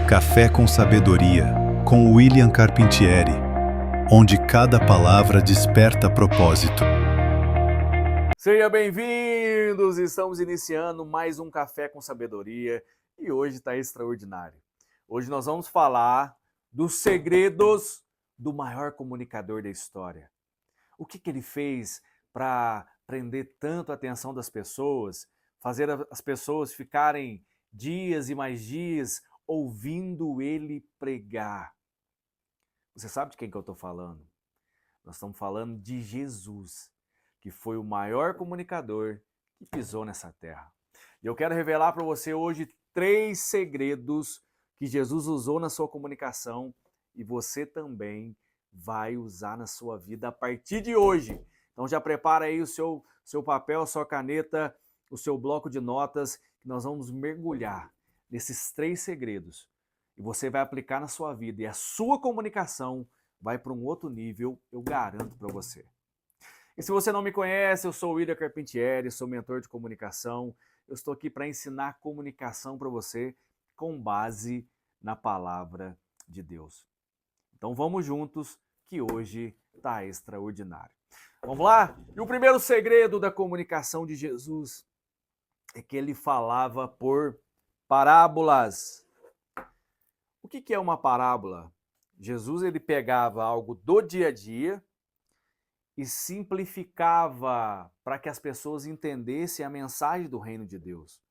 Café com Sabedoria, com William Carpintieri, onde cada palavra desperta propósito. Sejam bem-vindos! Estamos iniciando mais um Café com Sabedoria e hoje está extraordinário. Hoje nós vamos falar dos segredos do maior comunicador da história. O que ele fez para prender tanto a atenção das pessoas, fazer as pessoas ficarem dias e mais dias ouvindo ele pregar. Você sabe de quem que eu estou falando? Nós estamos falando de Jesus, que foi o maior comunicador que pisou nessa terra. E eu quero revelar para você hoje 3 segredos que Jesus usou na sua comunicação e você também vai usar na sua vida a partir de hoje. Então já prepara aí o seu papel, a sua caneta, o seu bloco de notas, que nós vamos mergulhar nesses 3 segredos. E você vai aplicar na sua vida e a sua comunicação vai para um outro nível, eu garanto para você. E se você não me conhece, eu sou o William Carpintieri, sou mentor de comunicação. Eu estou aqui para ensinar comunicação para você com base na palavra de Deus. Então vamos juntos, que hoje está extraordinário. Vamos lá? E o primeiro segredo da comunicação de Jesus é que ele falava por parábolas. O que é uma parábola? Jesus ele pegava algo do dia a dia e simplificava para que as pessoas entendessem a mensagem do reino de Deus.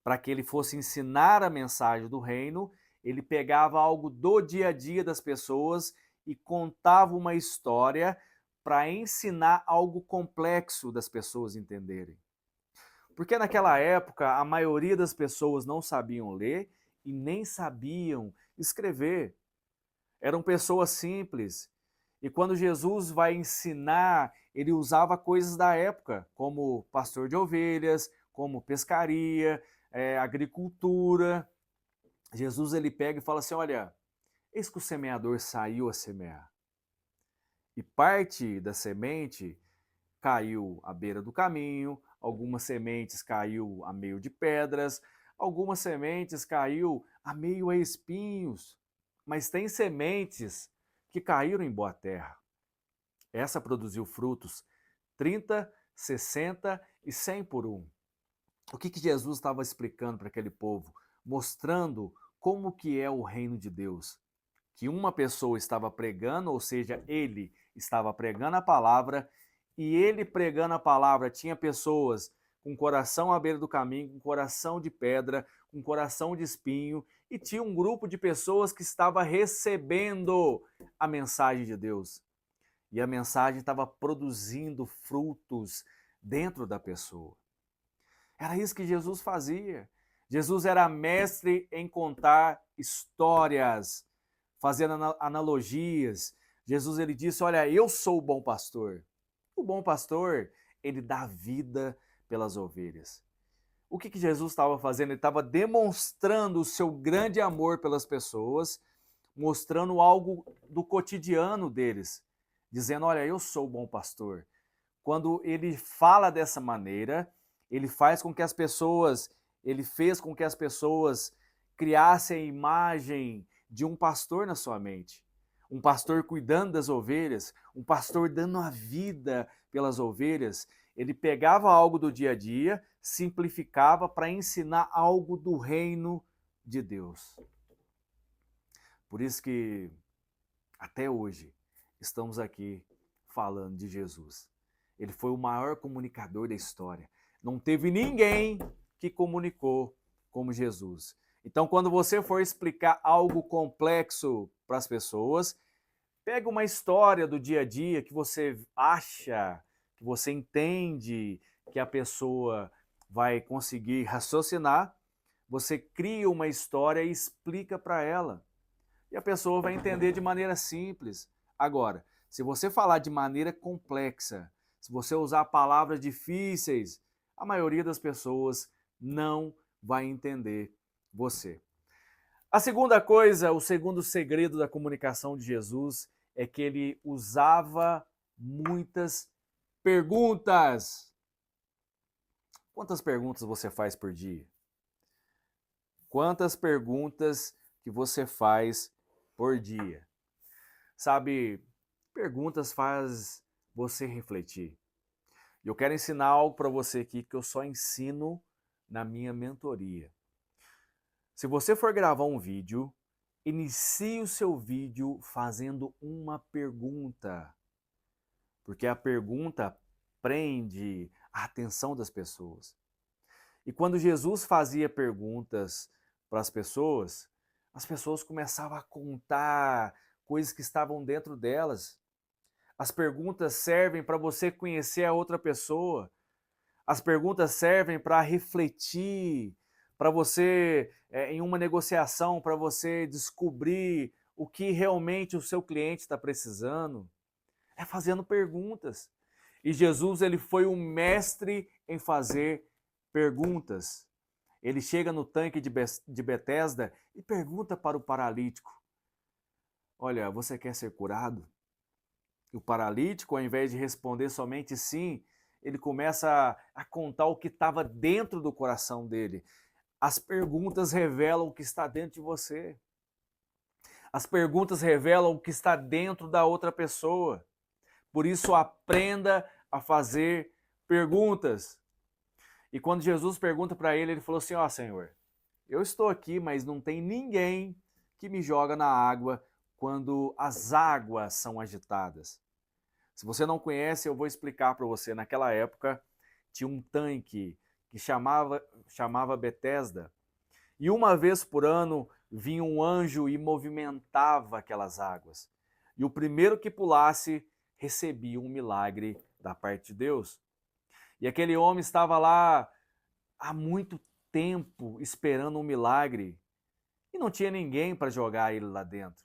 Para que ele fosse ensinar a mensagem do reino, ele pegava algo do dia a dia das pessoas e contava uma história para ensinar algo complexo das pessoas entenderem. Porque naquela época a maioria das pessoas não sabiam ler e nem sabiam escrever. Eram pessoas simples. E quando Jesus vai ensinar, ele usava coisas da época, como pastor de ovelhas, como pescaria, agricultura. Jesus ele pega e fala assim, olha, eis que o semeador saiu a semear. E parte da semente caiu à beira do caminho, algumas sementes caiu a meio de pedras, algumas sementes caiu a meio a espinhos. Mas tem sementes que caíram em boa terra. Essa produziu frutos 30, 60 e 100 por um. O que Jesus estava explicando para aquele povo? Mostrando como que é o reino de Deus. Que uma pessoa estava pregando, ou seja, ele estava pregando a palavra, e ele pregando a palavra tinha pessoas com coração à beira do caminho, com coração de pedra, com coração de espinho, e tinha um grupo de pessoas que estava recebendo a mensagem de Deus. E a mensagem estava produzindo frutos dentro da pessoa. Era isso que Jesus fazia. Jesus era mestre em contar histórias, fazendo analogias. Jesus ele disse, olha, eu sou o bom pastor. O bom pastor, ele dá vida pelas ovelhas. O que Jesus estava fazendo? Ele estava demonstrando o seu grande amor pelas pessoas, mostrando algo do cotidiano deles, dizendo, olha, eu sou o bom pastor. Quando ele fala dessa maneira, ele faz com que as pessoas, ele fez com que as pessoas criassem a imagem de um pastor na sua mente. Um pastor cuidando das ovelhas, um pastor dando a vida pelas ovelhas. Ele pegava algo do dia a dia, simplificava para ensinar algo do reino de Deus. Por isso que até hoje estamos aqui falando de Jesus. Ele foi o maior comunicador da história. Não teve ninguém que comunicou como Jesus. Então, quando você for explicar algo complexo para as pessoas, pega uma história do dia a dia que você acha, que você entende que a pessoa vai conseguir raciocinar, você cria uma história e explica para ela. E a pessoa vai entender de maneira simples. Agora, se você falar de maneira complexa, se você usar palavras difíceis, a maioria das pessoas não vai entender você. A segunda coisa, o segundo segredo da comunicação de Jesus é que ele usava muitas perguntas. Quantas perguntas você faz por dia? Quantas perguntas que você faz por dia? Sabe, perguntas faz você refletir. E eu quero ensinar algo para você aqui que eu só ensino na minha mentoria. Se você for gravar um vídeo, inicie o seu vídeo fazendo uma pergunta, porque a pergunta prende a atenção das pessoas. E quando Jesus fazia perguntas para as pessoas começavam a contar coisas que estavam dentro delas. As perguntas servem para você conhecer a outra pessoa. As perguntas servem para refletir, para você, em uma negociação, para você descobrir o que realmente o seu cliente está precisando. É fazendo perguntas. E Jesus, ele foi o mestre em fazer perguntas. Ele chega no tanque de Betesda e pergunta para o paralítico: olha, você quer ser curado? E o paralítico, ao invés de responder somente sim, ele começa a contar o que estava dentro do coração dele. As perguntas revelam o que está dentro de você. As perguntas revelam o que está dentro da outra pessoa. Por isso, aprenda a fazer perguntas. E quando Jesus pergunta para ele, ele falou assim: ó, Senhor, eu estou aqui, mas não tem ninguém que me joga na água quando as águas são agitadas. Se você não conhece, eu vou explicar para você. Naquela época, tinha um tanque que chamava Betesda. E uma vez por ano, vinha um anjo e movimentava aquelas águas. E o primeiro que pulasse, recebia um milagre da parte de Deus. E aquele homem estava lá há muito tempo esperando um milagre. E não tinha ninguém para jogar ele lá dentro.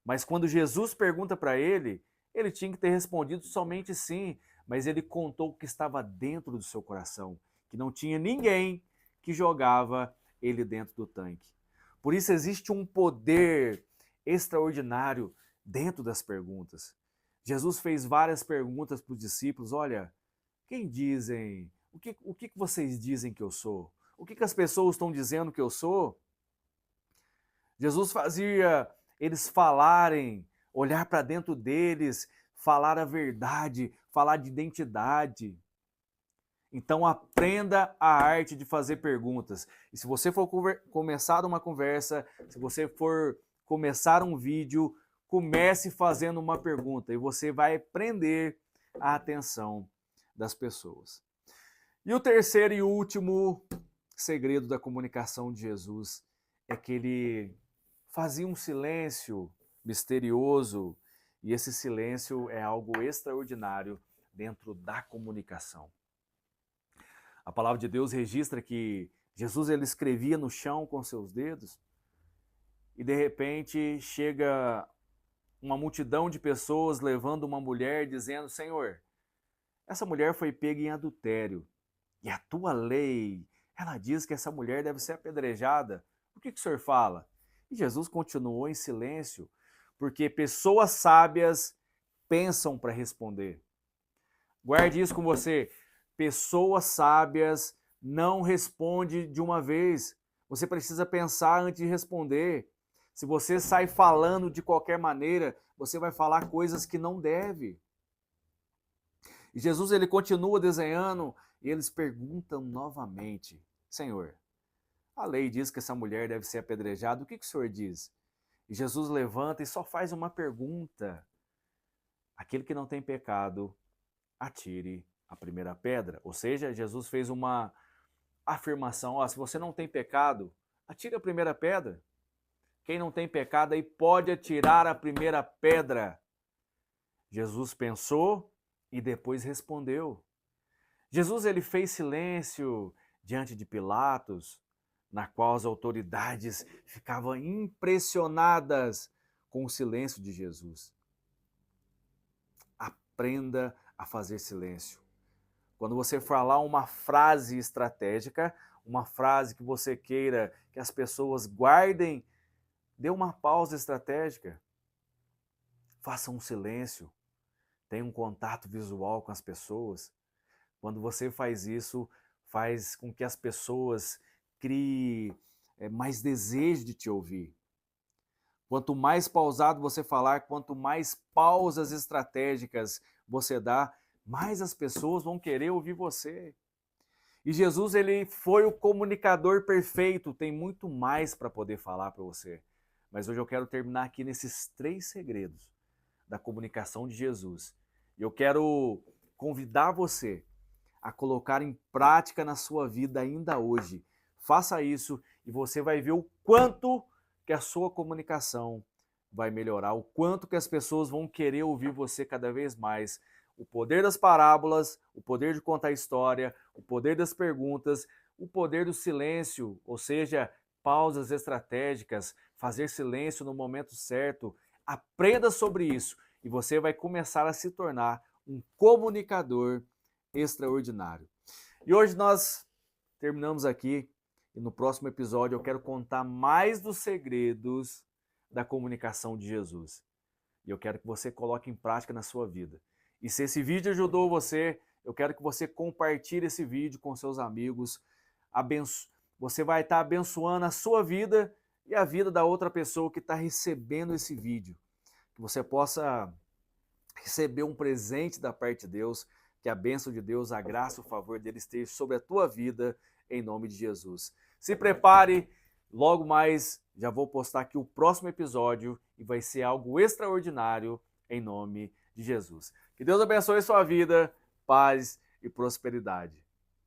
Mas quando Jesus pergunta para ele, ele tinha que ter respondido somente sim, mas ele contou o que estava dentro do seu coração, que não tinha ninguém que jogava ele dentro do tanque. Por isso existe um poder extraordinário dentro das perguntas. Jesus fez várias perguntas para os discípulos: olha, quem dizem, o que vocês dizem que eu sou? O que as pessoas estão dizendo que eu sou? Jesus fazia eles falarem, olhar para dentro deles, falar a verdade, falar de identidade. Então aprenda a arte de fazer perguntas. E se você for começar uma conversa, se você for começar um vídeo, comece fazendo uma pergunta e você vai prender a atenção das pessoas. E o terceiro e último segredo da comunicação de Jesus é que ele fazia um silêncio misterioso, e esse silêncio é algo extraordinário dentro da comunicação. A palavra de Deus registra que Jesus ele escrevia no chão com seus dedos e de repente chega uma multidão de pessoas levando uma mulher dizendo: Senhor, essa mulher foi pega em adultério e a tua lei, ela diz que essa mulher deve ser apedrejada. O que o senhor fala? E Jesus continuou em silêncio, porque pessoas sábias pensam para responder. Guarde isso com você. Pessoas sábias não respondem de uma vez. Você precisa pensar antes de responder. Se você sai falando de qualquer maneira, você vai falar coisas que não deve. E Jesus ele continua desenhando e eles perguntam novamente: Senhor, a lei diz que essa mulher deve ser apedrejada, o que o senhor diz? E Jesus levanta e só faz uma pergunta: aquele que não tem pecado, atire a primeira pedra. Ou seja, Jesus fez uma afirmação: ó, se você não tem pecado, atire a primeira pedra. Quem não tem pecado aí pode atirar a primeira pedra. Jesus pensou e depois respondeu. Jesus ele fez silêncio diante de Pilatos, na qual as autoridades ficavam impressionadas com o silêncio de Jesus. Aprenda a fazer silêncio. Quando você falar uma frase estratégica, uma frase que você queira que as pessoas guardem, dê uma pausa estratégica. Faça um silêncio. Tenha um contato visual com as pessoas. Quando você faz isso, faz com que as pessoas criem mais desejo de te ouvir. Quanto mais pausado você falar, quanto mais pausas estratégicas você dá, mais as pessoas vão querer ouvir você. E Jesus, ele foi o comunicador perfeito, tem muito mais para poder falar para você. Mas hoje eu quero terminar aqui nesses 3 segredos da comunicação de Jesus. E eu quero convidar você a colocar em prática na sua vida ainda hoje. Faça isso e você vai ver o quanto que a sua comunicação vai melhorar, o quanto que as pessoas vão querer ouvir você cada vez mais. O poder das parábolas, o poder de contar história, o poder das perguntas, o poder do silêncio, ou seja, pausas estratégicas, fazer silêncio no momento certo. Aprenda sobre isso e você vai começar a se tornar um comunicador extraordinário. E hoje nós terminamos aqui e no próximo episódio eu quero contar mais dos segredos da comunicação de Jesus. E eu quero que você coloque em prática na sua vida. E se esse vídeo ajudou você, eu quero que você compartilhe esse vídeo com seus amigos. Você vai estar abençoando a sua vida e a vida da outra pessoa que está recebendo esse vídeo. Que você possa receber um presente da parte de Deus, que a bênção de Deus, a graça, o favor dele esteja sobre a tua vida, em nome de Jesus. Se prepare, logo mais já vou postar aqui o próximo episódio e vai ser algo extraordinário, em nome de Jesus. Que Deus abençoe sua vida, paz e prosperidade.